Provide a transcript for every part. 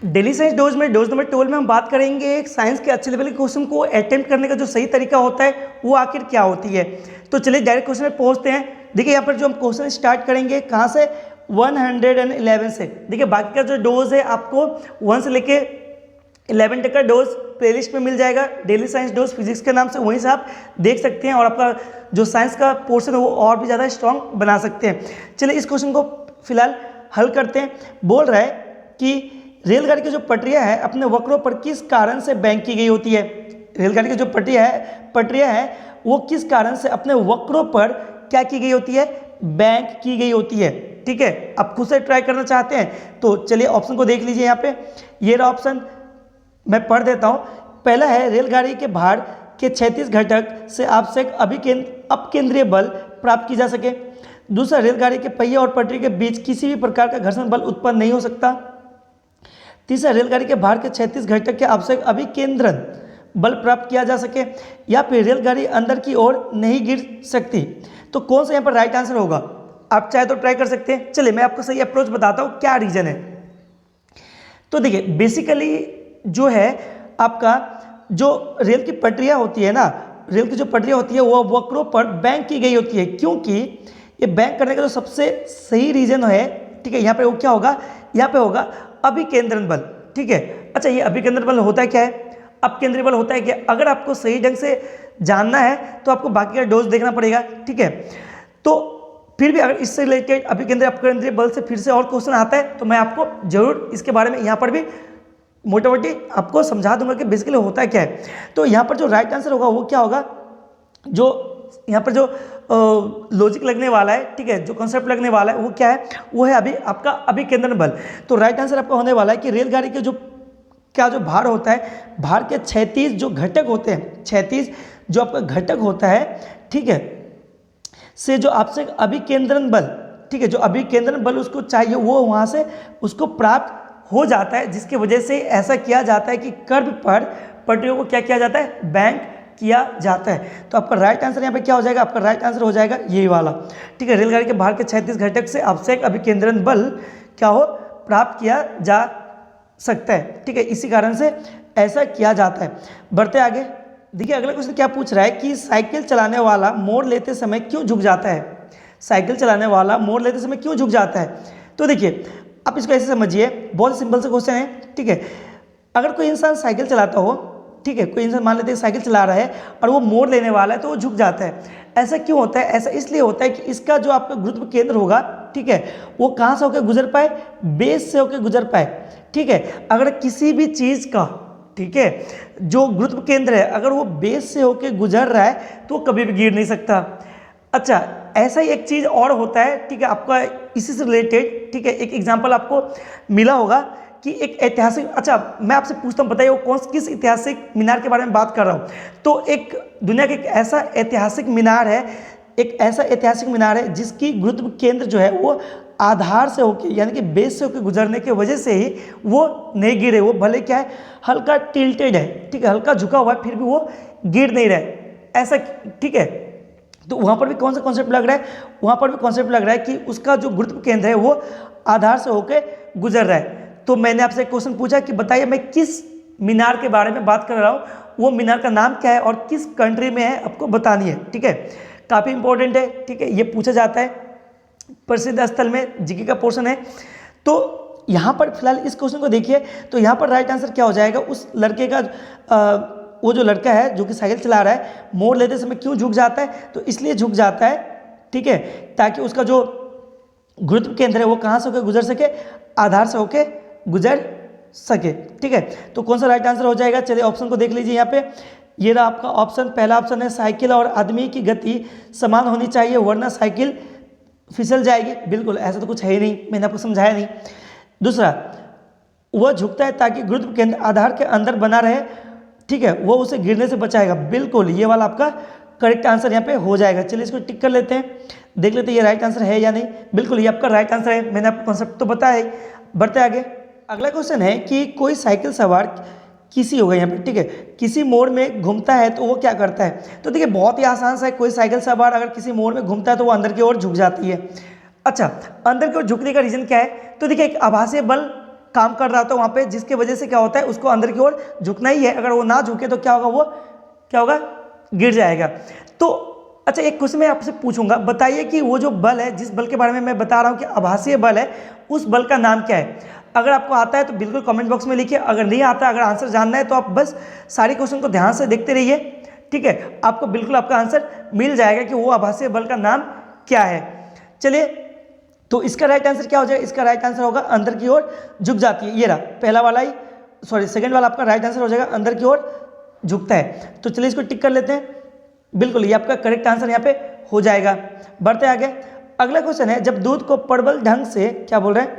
Daily science dose में dose number 12 में हम बात करेंगे साइंस के अच्छे लेवल के क्वेश्चन को अटेम्प्ट करने का जो सही तरीका होता है वो आखिर क्या होती है। तो चलिए डायरेक्ट क्वेश्चन में पहुंचते हैं। देखिए यहाँ पर जो हम क्वेश्चन स्टार्ट करेंगे कहाँ से, 111 से। देखिए बाकी का जो डोज है आपको 1 से लेके 11 तक का डोज प्लेलिस्ट में मिल जाएगा, डेली साइंस डोज फिजिक्स के नाम से, वहीं से आप देख सकते हैं और आपका जो साइंस का पोर्शन है वो और भी ज़्यादा स्ट्रॉन्ग बना सकते हैं। चलिए इस क्वेश्चन को फिलहाल हल करते हैं। बोल रहा है कि रेलगाड़ी की जो पटरियां है अपने वक्रों पर किस कारण से बैंक की गई होती है। रेलगाड़ी की जो पटरियां है वो किस कारण से अपने वक्रों पर क्या की गई होती है, बैंक की गई होती है। ठीक है, आप खुद से ट्राई करना चाहते हैं तो चलिए ऑप्शन को देख लीजिए। यहाँ पे ये रहा ऑप्शन, मैं पढ़ देता हूँ। पहला है रेलगाड़ी के भार के 36 घटक से आवश्यक अपकेंद्रीय बल प्राप्त की जा सके। दूसरा, रेलगाड़ी के पहिए और पटरी के बीच किसी भी प्रकार का घर्षण बल उत्पन्न नहीं हो सकता। तीसरा, रेलगाड़ी के भार के 36 घटक के आवश्यक अभिकेंद्रण बल प्राप्त किया जा सके। या फिर रेलगाड़ी अंदर की ओर नहीं गिर सकती। तो कौन सा यहाँ पर राइट आंसर होगा, आप चाहे तो ट्राई कर सकते हैं। चलिए मैं आपको सही अप्रोच बताता हूँ क्या रीजन है। तो देखिए बेसिकली जो है आपका जो रेल की पटरियाँ होती है ना, रेल की जो पटरियाँ होती है वो वक्रों पर बैंक की गई होती है, क्योंकि ये बैंक करने का जो सबसे सही रीजन है, ठीक है, यहाँ पे वो क्या होगा, यहाँ पे होगा अभिकेंद्रण बल। ठीक है, अच्छा ये अभिकेंद्रण बल होता है क्या है, अपकेंद्रीय बल होता है क्या। अगर आपको सही ढंग से जानना है तो आपको बाकी का डोज देखना पड़ेगा। ठीक है, तो फिर भी अगर इससे रिलेटेड अभिकेंद्रीय अपकेंद्रीय बल से फिर से और क्वेश्चन आता है तो मैं आपको जरूर इसके बारे में यहाँ पर भी मोटा मोटी आपको समझा दूंगा कि बेसिकली होता है क्या है। तो यहाँ पर जो राइट आंसर होगा वो क्या होगा, जो यहाँ पर जो लॉजिक लगने वाला है, ठीक है, जो कॉन्सेप्ट लगने वाला है वो क्या है, वो है अभी आपका अभिकेंद्रण बल। तो राइट आंसर आपका होने वाला है कि रेलगाड़ी के जो क्या जो भार होता है, भार के 36 जो घटक होते हैं, 36 जो आपका घटक होता है, ठीक है, से जो आपसे अभिकेंद्रण बल, ठीक है, जो अभिकेंद्रण बल उसको चाहिए वो वहाँ से उसको प्राप्त हो जाता है, जिसकी वजह से ऐसा किया जाता है कि कर्व पर पटरियों को क्या किया जाता है, बैंक किया जाता है। तो आपका राइट आंसर यहाँ पे क्या हो जाएगा, आपका राइट आंसर हो जाएगा यही वाला। ठीक है, रेलगाड़ी के भार के 36 घटक से आवश्यक अभिकेंद्रण बल क्या हो, प्राप्त किया जा सकता है। ठीक है, इसी कारण से ऐसा किया जाता है। बढ़ते आगे, देखिए अगला क्वेश्चन क्या पूछ रहा है कि साइकिल चलाने वाला मोड़ लेते समय क्यों झुक जाता है। साइकिल चलाने वाला मोड़ लेते समय क्यों झुक जाता है। तो देखिए आप इसको ऐसे समझिए, बहुत सिंपल सा क्वेश्चन है। ठीक है, अगर कोई इंसान साइकिल चलाता हो, ठीक है, कोई इंसान मान लेते हैं साइकिल चला रहा है और वो मोड़ लेने वाला है तो वो झुक जाता है। ऐसा क्यों होता है, ऐसा इसलिए होता है कि इसका जो आपका गुरुत्व केंद्र होगा, ठीक है, वो कहाँ से होकर गुजर पाए, बेस से होकर गुजर पाए। ठीक है, अगर किसी भी चीज़ का, ठीक है, जो गुरुत्व केंद्र है अगर वो बेस से होकर गुजर रहा है तो कभी भी गिर नहीं सकता। अच्छा, ऐसा ही एक चीज़ और होता है, ठीक है, आपका इसी से रिलेटेड, ठीक है, एक एग्जांपल आपको मिला होगा कि एक ऐतिहासिक, अच्छा मैं आपसे पूछता हूँ, बताइए वो किस ऐतिहासिक मीनार के बारे में बात कर रहा हूँ। तो एक दुनिया का एक ऐसा ऐतिहासिक मीनार है, एक ऐसा ऐतिहासिक मीनार है जिसकी गुरुत्व केंद्र जो है वो आधार से होके यानी कि बेस से होकर गुजरने की वजह से ही वो नहीं गिरे। वो भले क्या है, हल्का टिल्टेड है, ठीक है, हल्का झुका हुआ है, फिर भी वो गिर नहीं रहा है ऐसा। ठीक है, तो वहाँ पर भी कौन सा कॉन्सेप्ट लग रहा है, वहाँ पर भी कॉन्सेप्ट लग रहा है कि उसका जो गुरुत्व केंद्र है वो आधार से होकर गुजर रहा है। तो मैंने आपसे एक क्वेश्चन पूछा कि बताइए मैं किस मीनार के बारे में बात कर रहा हूँ, वो मीनार का नाम क्या है और किस कंट्री में है, आपको बतानी है। ठीक है, काफ़ी इंपॉर्टेंट है। ठीक है, ये पूछा जाता है प्रसिद्ध स्थल में, जीके का पोर्शन है। तो यहाँ पर फिलहाल इस क्वेश्चन को देखिए, तो यहाँ पर राइट आंसर क्या हो जाएगा, उस लड़के का वो जो लड़का है जो कि साइकिल चला रहा है, मोड़ लेते समय क्यों झुक जाता है, तो इसलिए झुक जाता है, ठीक है, ताकि उसका जो गुरुत्व केंद्र है वो कहाँ से होकर गुजर सके, आधार से होकर गुजर सके। ठीक है, तो कौन सा राइट आंसर हो जाएगा, चलिए ऑप्शन को देख लीजिए। यहाँ पे ये रहा आपका ऑप्शन, पहला ऑप्शन है साइकिल और आदमी की गति समान होनी चाहिए वरना साइकिल फिसल जाएगी। बिल्कुल ऐसा तो कुछ है ही नहीं, मैंने आपको समझाया नहीं। दूसरा, वह झुकता है ताकि गुरुत्व केंद्र आधार के अंदर बना रहे, ठीक है, वो उसे गिरने से बचाएगा। बिल्कुल ये वाला आपका करेक्ट आंसर यहाँ पे हो जाएगा। चलिए इसको टिक कर लेते हैं, देख लेते हैं ये राइट आंसर है या नहीं। बिल्कुल ये आपका राइट आंसर है, मैंने आपको कॉन्सेप्ट तो बताया ही। बढ़ते आगे, अगला क्वेश्चन है कि कोई साइकिल सवार किसी होगा यहाँ पे, ठीक है, किसी मोड़ में घूमता है तो वो क्या करता है। तो देखिए बहुत ही आसान सा है, कोई साइकिल सवार अगर किसी मोड़ में घूमता है तो वो अंदर की ओर झुक जाती है। अच्छा, अंदर की ओर झुकने का रीजन क्या है, तो देखिए एक आभासी बल काम कर रहा होता है वहाँ पे, जिसकी वजह से क्या होता है उसको अंदर की ओर झुकना ही है। अगर वो ना झुके तो क्या होगा, वो क्या होगा, गिर जाएगा। तो अच्छा, एक क्वेश्चन मैं आपसे पूछूंगा, बताइए कि वो जो बल है, जिस बल के बारे में मैं बता रहा हूँ कि आभासीय बल है, उस बल का नाम क्या है? अगर आपको आता है तो बिल्कुल कमेंट बॉक्स में लिखिए, अगर नहीं आता, अगर आंसर जानना है तो आप बस सारे क्वेश्चन को ध्यान से देखते रहिए, ठीक है, आपको बिल्कुल आपका आंसर मिल जाएगा कि वो आभासीय बल का नाम क्या है। चलिए, तो इसका राइट आंसर क्या हो जाएगा? इसका राइट आंसर होगा अंदर की ओर झुक जाती है। ये रहा पहला वाला ही, सॉरी सेकंड वाला आपका राइट आंसर हो जाएगा, अंदर की ओर झुकता है। तो चलिए इसको टिक कर लेते हैं, बिल्कुल ये आपका करेक्ट आंसर यहाँ पे हो जाएगा। बढ़ते आगे, अगला क्वेश्चन है, जब दूध को प्रबल ढंग से, क्या बोल रहे हैं,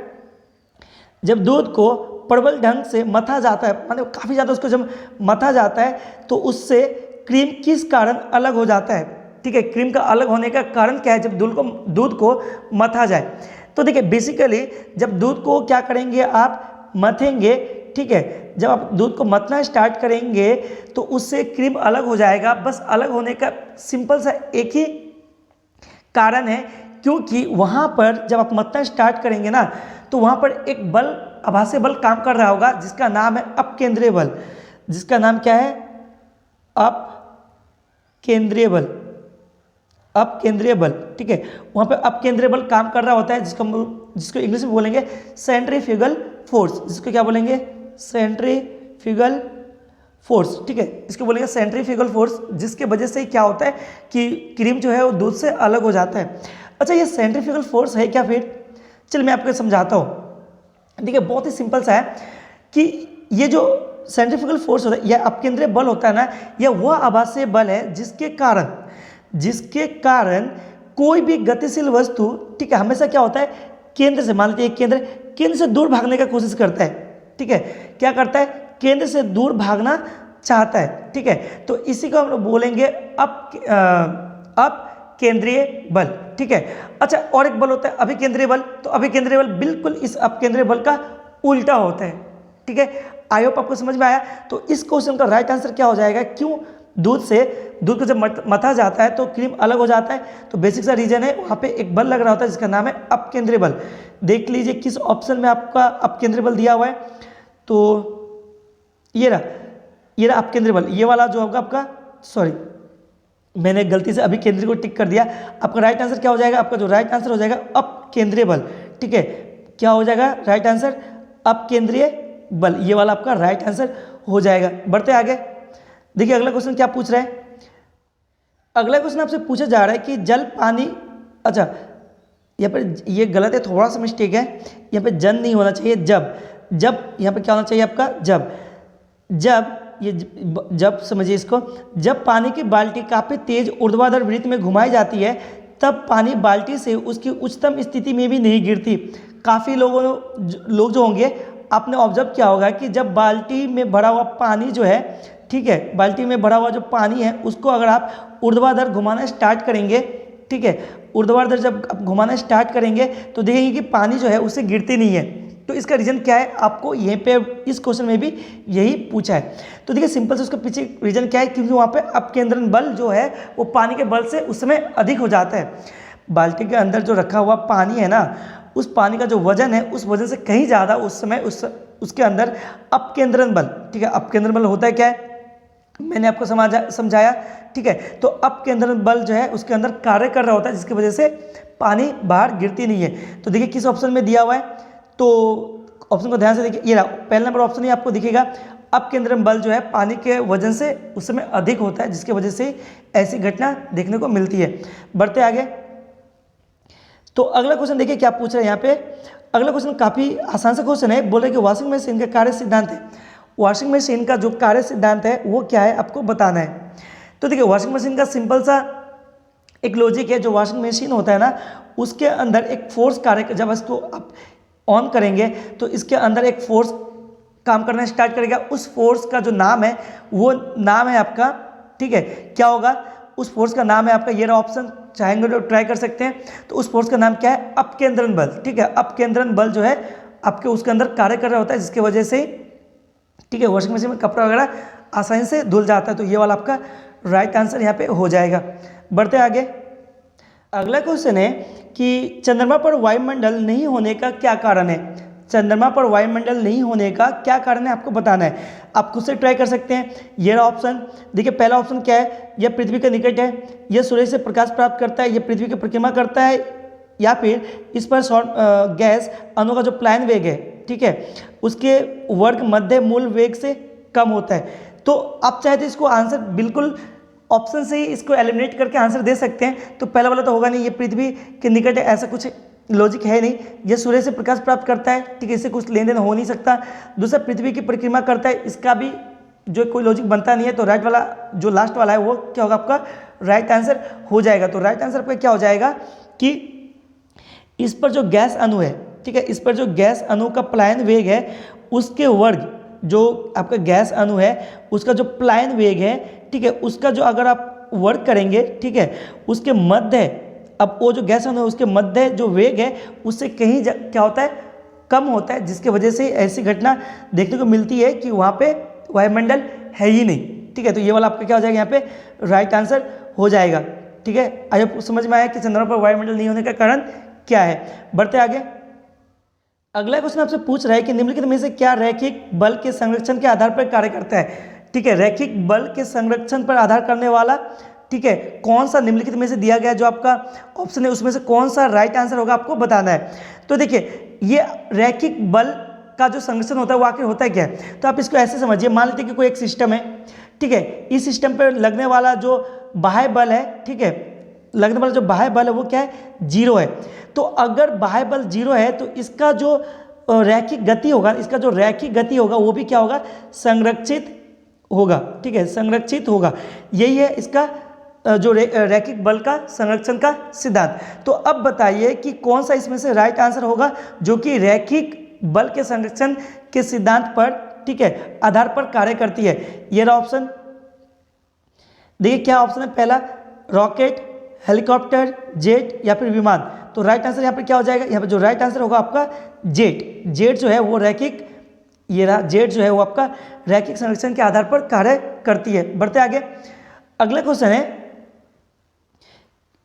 जब दूध को प्रबल ढंग से मथा जाता है, मतलब काफ़ी ज़्यादा उसको जब मथा जाता है तो उससे क्रीम किस कारण अलग हो जाता है? ठीक है, क्रीम का अलग होने का कारण क्या है जब दूध को मथा जाए? तो देखिए बेसिकली जब दूध को क्या करेंगे आप, मथेंगे, ठीक है, जब आप दूध को मथना स्टार्ट करेंगे तो उससे क्रीम अलग हो जाएगा। बस अलग होने का सिंपल सा एक ही कारण है, क्योंकि वहाँ पर जब आप मथना स्टार्ट करेंगे ना तो वहाँ पर एक बल, आभासी बल काम कर रहा होगा जिसका नाम है अपकेंद्रीय बल। जिसका नाम क्या है? अपकेंद्रीय बल। अपकेंद्रीय बल, ठीक है, वहाँ पे अपकेंद्रीय बल काम कर रहा होता है, जिसको इंग्लिश में बोलेंगे सेंट्रीफ्यूगल फोर्स। जिसको क्या बोलेंगे? सेंट्रीफ्यूगल फोर्स, ठीक है, इसको बोलेंगे सेंट्रीफ्यूगल फोर्स, जिसके वजह से क्या होता है कि क्रीम जो है वो दूध से अलग हो जाता है। अच्छा, ये सेंट्रीफ्यूगल फोर्स है क्या फिर? चलिए मैं आपको समझाता हूँ। देखिए बहुत ही सिंपल सा है कि ये जो सेंट्रीफ्यूगल फोर्स होता है या अपकेंद्रीय बल होता है ना, यह वह आभासीय बल है जिसके कारण कोई भी गतिशील वस्तु, ठीक है, हमेशा क्या होता है, केंद्र से, मान लीजिए एक केंद्र से दूर भागने का कोशिश करता है, ठीक है, क्या करता है, केंद्र से दूर भागना चाहता है, ठीक है, तो इसी को हम लोग बोलेंगे अपकेंद्रीय बल, ठीक है। अच्छा, और एक बल होता है अभिकेंद्रीय बल। तो अभिकेंद्रीय बल बिल्कुल इस अपकेंद्रीय बल का उल्टा होता है, ठीक है। आई होप आपको समझ में आया। तो इस क्वेश्चन का राइट आंसर क्या हो जाएगा? क्यों दूध को जब मथा जाता है तो क्रीम अलग हो जाता है? तो बेसिक सा रीजन है, वहाँ पे एक बल लग रहा होता है जिसका नाम है अपकेंद्रीय बल। देख लीजिए किस ऑप्शन में आपका अपकेंद्रीय बल दिया हुआ है। तो ये रहा अपकेंद्रीय बल, ये वाला जो होगा आपका, सॉरी मैंने गलती से अभिकेंद्रीय को टिक कर दिया। आपका राइट आंसर क्या हो जाएगा? आपका जो राइट आंसर हो जाएगा अपकेंद्रीय बल, ठीक है। क्या हो जाएगा राइट आंसर? अपकेंद्रीय बल, ये वाला आपका राइट आंसर हो जाएगा। बढ़ते आगे, देखिए अगला क्वेश्चन क्या पूछ रहा है। अगला क्वेश्चन आपसे पूछा जा रहा है कि जल पानी, अच्छा यहाँ पर ये गलत है, थोड़ा सा मिस्टेक है, यहाँ पे जन नहीं होना चाहिए, जब यहाँ पे क्या होना चाहिए आपका? जब समझिए इसको, जब पानी की बाल्टी काफ़ी तेज ऊर्ध्वाधर वृत्त में घुमाई जाती है तब पानी बाल्टी से उसकी उच्चतम स्थिति में भी नहीं गिरती। काफ़ी लोग जो होंगे, आपने ऑब्जर्व किया होगा कि जब बाल्टी में भरा हुआ पानी जो है, ठीक है, बाल्टी में भरा हुआ जो पानी है उसको अगर आप ऊर्ध्वाधर घुमाना स्टार्ट करेंगे, ठीक है, ऊर्ध्वाधर जब आप घुमाना स्टार्ट करेंगे तो देखेंगे कि पानी जो है उससे गिरती नहीं है। तो इसका रीज़न क्या है? आपको यहीं पे इस क्वेश्चन में भी यही पूछा है। तो देखिए सिंपल से उसका पीछे रीज़न क्या है, क्योंकि वहाँ पे अपकेंद्रण बल जो है वो पानी के बल से उस समय अधिक हो जाता है। बाल्टी के अंदर जो रखा हुआ पानी है ना, उस पानी का जो वजन है उस वजन से कहीं ज़्यादा उस समय उसके अंदर अपकेंद्रण बल, ठीक है, अपकेंद्रण बल होता है क्या है, मैंने आपको समझाया, ठीक है। तो अपकेंद्रण बल जो है उसके अंदर कार्य कर रहा होता है, जिसकी वजह से पानी बाहर गिरती नहीं है। तो देखिए किस ऑप्शन में दिया हुआ है, तो ऑप्शन को ध्यान से देखिए, ये रहा पहला नंबर ऑप्शन ही आपको दिखेगा। अपकेंद्रण बल जो है पानी के वजन से उस समय अधिक होता है, जिसकी वजह से ऐसी घटना देखने को मिलती है। बढ़ते आगे, तो अगला क्वेश्चन देखिए क्या पूछ रहे हैं यहाँ पे। अगला क्वेश्चन काफ़ी आसान सा क्वेश्चन है, बोल रहे कि वॉशिंग मशीन का कार्य सिद्धांत है। वॉशिंग मशीन का जो कार्य सिद्धांत है वो क्या है, आपको बताना है। तो देखिए वॉशिंग मशीन का सिंपल सा एक लॉजिक है, जो वॉशिंग मशीन होता है ना उसके अंदर एक फोर्स कार्य, जब इसको आप ऑन करेंगे तो इसके अंदर एक फोर्स काम करना स्टार्ट करेगा। उस फोर्स का जो नाम है वो नाम है आपका, ठीक है, क्या होगा? उस फोर्स का नाम है आपका, ये रहा ऑप्शन, चाहेंगे तो ट्राई कर सकते हैं। तो उस फोर्स का नाम क्या है? अपकेंद्रण बल, ठीक है। अपकेंद्रण बल जो है आपके उसके अंदर कार्य कर रहा होता है, जिसकी वजह से, ठीक है, वॉशिंग मशीन में कपड़ा वगैरह आसानी से धुल जाता है। तो ये वाला आपका राइट आंसर यहाँ पे हो जाएगा। बढ़ते आगे, अगला क्वेश्चन है कि चंद्रमा पर वायुमंडल नहीं होने का क्या कारण है। चंद्रमा पर वायुमंडल नहीं होने का क्या कारण है आपको बताना है। आप खुद से ट्राई कर सकते हैं। ये रहा ऑप्शन। देखिए पहला ऑप्शन क्या है, यह पृथ्वी के निकट है, यह सूर्य से प्रकाश प्राप्त करता है, यह पृथ्वी की परिक्रमा करता है, या फिर इस पर गैस अणु का जो प्लायन वेग है, ठीक है, उसके वर्ग मध्य मूल वेग से कम होता है। तो आप चाहे तो इसको आंसर बिल्कुल ऑप्शन से ही इसको एलिमिनेट करके आंसर दे सकते हैं। तो पहला वाला तो होगा नहीं, ये पृथ्वी के निकट है, ऐसा कुछ लॉजिक है नहीं। ये सूर्य से प्रकाश प्राप्त करता है, ठीक है, इससे कुछ लेन देन हो नहीं सकता। दूसरा पृथ्वी की परिक्रमा करता है, इसका भी जो कोई लॉजिक बनता नहीं है। तो राइट वाला जो लास्ट वाला है वो क्या होगा आपका राइट आंसर हो जाएगा। तो राइट आंसर पे क्या हो जाएगा कि इस पर जो गैस अणु है, ठीक है, इस पर जो गैस अणु का प्लायन वेग है उसके वर्ग, जो आपका गैस अणु है उसका जो प्लायन वेग है, ठीक है, उसका जो अगर आप वर्क करेंगे, ठीक है, उसके मध्य, अब वो जो गैस अणु है उसके मध्य जो वेग है उससे कहीं क्या होता है कम होता है, जिसके वजह से ऐसी घटना देखने को मिलती है कि वहाँ पे वायुमंडल है ही नहीं, ठीक है। तो ये वाला आपका क्या हो जाएगा यहाँ पे राइट आंसर हो जाएगा, ठीक है। आई होप समझ में आया कि चंद्रमा पर वायुमंडल नहीं होने का कारण क्या है। बढ़ते आगे। अगला क्वेश्चन आपसे पूछ रहा है कि निम्नलिखित में से क्या रैखिक बल के संरक्षण के आधार पर कार्य करता है, ठीक है। रैखिक बल के संरक्षण पर आधार करने वाला, ठीक है, कौन सा निम्नलिखित में से दिया गया जो आपका ऑप्शन है उसमें से कौन सा राइट आंसर होगा आपको बताना है। तो देखिए ये रैखिक बल का जो संरक्षण होता है वो आखिर होता है क्या है। तो आप इसको ऐसे समझिए, मान लेते हैं कि कोई एक सिस्टम है, ठीक है, इस सिस्टम पर लगने वाला जो बाह्य बल है, ठीक है, लगने वाला जो बाह्य बल है वो क्या है जीरो है। तो अगर बाह्य बल जीरो है तो इसका जो रैखिक गति होगा, इसका जो रैखिक गति होगा वो भी क्या होगा संरक्षित होगा, ठीक है, संरक्षित होगा। यही है इसका जो रैखिक बल का संरक्षण का सिद्धांत। तो अब बताइए कि कौन सा इसमें से राइट आंसर होगा जो कि रैखिक बल के संरक्षण के सिद्धांत पर, ठीक है, आधार पर कार्य करती है। ये रहा ऑप्शन। देखिए क्या ऑप्शन है, पहला रॉकेट, हेलीकॉप्टर, जेट या फिर विमान। तो राइट आंसर यहाँ पर क्या हो जाएगा, यहाँ पर जो राइट आंसर होगा आपका जेट। जेट जो है वो रैखिक, ये रहा जेट जो है वो आपका रैखिक संरक्षण के आधार पर कार्य करती है। बढ़ते आगे। अगला क्वेश्चन है,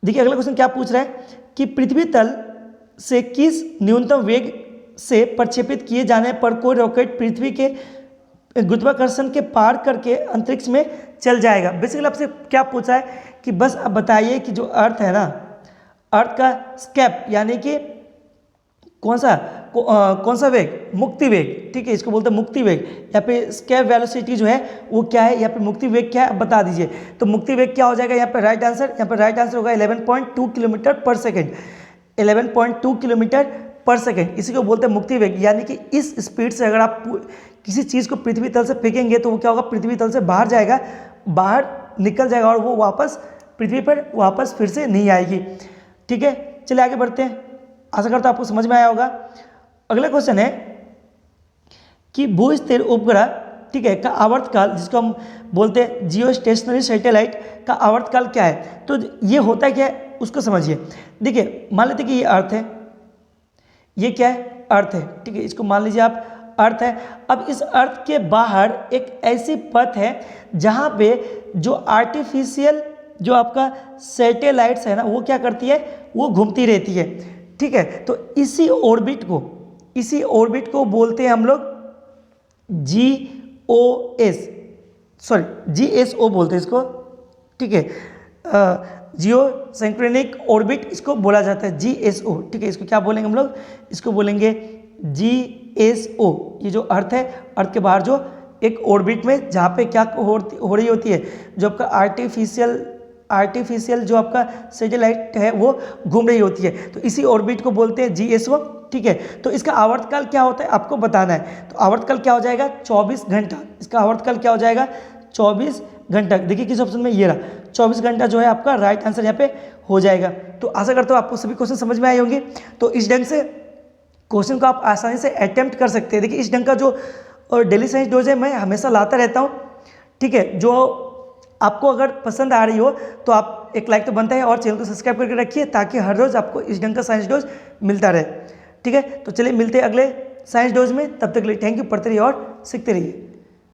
देखिए अगला क्वेश्चन क्या पूछ रहा है कि पृथ्वी तल से किस न्यूनतम वेग से प्रक्षेपित किए जाने पर कोई रॉकेट पृथ्वी के गुरुत्वाकर्षण के पार करके अंतरिक्ष में चल जाएगा। बेसिकली आपसे क्या पूछा है कि बस आप बताइए कि जो अर्थ है ना, अर्थ का स्केप यानी कि कौन सा वेग, मुक्ति वेग, ठीक है, इसको बोलते हैं मुक्ति वेग, या फिर स्केप वेलोसिटी जो है वो क्या है, या फिर मुक्ति वेग क्या है आप बता दीजिए। तो मुक्ति वेग क्या हो जाएगा यहाँ पे राइट आंसर, यहाँ पे राइट आंसर होगा 11.2 किलोमीटर पर सेकेंड। 11.2 किलोमीटर पर सेकेंड, इसी को बोलते हैं मुक्ति वेग। यानी कि इस स्पीड से अगर आप किसी चीज़ को पृथ्वी तल से फेंकेंगे तो वो क्या होगा, पृथ्वी तल से बाहर जाएगा, बाहर निकल जाएगा और वो वापस पृथ्वी पर वापस फिर से नहीं आएगी, ठीक है। चलिए आगे बढ़ते हैं, आशा करता हूं आपको समझ में आया होगा। अगला क्वेश्चन है कि भू-स्थिर उपग्रह, ठीक है, का आवर्तकाल, जिसको हम बोलते हैं जियो स्टेशनरी सैटेलाइट का आवर्तकाल क्या है। तो ये होता है क्या है उसको समझिए। देखिए मान लेते कि ये अर्थ है, ये क्या है अर्थ है, ठीक है, इसको मान लीजिए आप अर्थ है। अब इस अर्थ के बाहर एक ऐसी पथ है जहाँ पे जो आर्टिफिशियल जो आपका सैटेलाइट्स है ना वो क्या करती है, वो घूमती रहती है, ठीक है। तो इसी ऑर्बिट को बोलते हैं हम लोग GSO बोलते हैं इसको, ठीक है, जियो सिंक्रोनिक ऑर्बिट इसको बोला जाता है, GSO, ठीक है। इसको क्या बोलेंगे हम लोग, इसको बोलेंगे GSO। ये जो अर्थ है, अर्थ के बाहर जो एक ऑर्बिट में जहाँ पे क्या हो रही होती है, जो आपका आर्टिफिशियल जो आपका सैटेलाइट है वो घूम रही होती है, तो इसी ऑर्बिट को बोलते हैं GSO, ठीक है। तो इसका आवर्तकाल क्या होता है आपको बताना है। तो आवर्तकाल क्या हो जाएगा 24 घंटा, इसका आवर्तकाल क्या हो जाएगा 24 घंटा। देखिए किस ऑप्शन में, ये रहा 24 घंटा जो है आपका राइट आंसर यहाँ पे हो जाएगा। तो आशा करता हूँ आपको सभी क्वेश्चन समझ में आए होंगे। तो इस ढंग से क्वेश्चन को आप आसानी से अटेम्प्ट कर सकते हैं। देखिए इस ढंग का जो डेली साइंस डोज है मैं हमेशा लाता रहता हूँ, ठीक है। जो आपको अगर पसंद आ रही हो तो आप एक लाइक तो बनता है और चैनल को सब्सक्राइब करके रखिए ताकि हर रोज़ आपको इस ढंग का साइंस डोज मिलता रहे, ठीक है। तो चलिए मिलते हैं अगले साइंस डोज में, तब तक के लिए थैंक यू। पढ़ते रहिए और सीखते रहिए।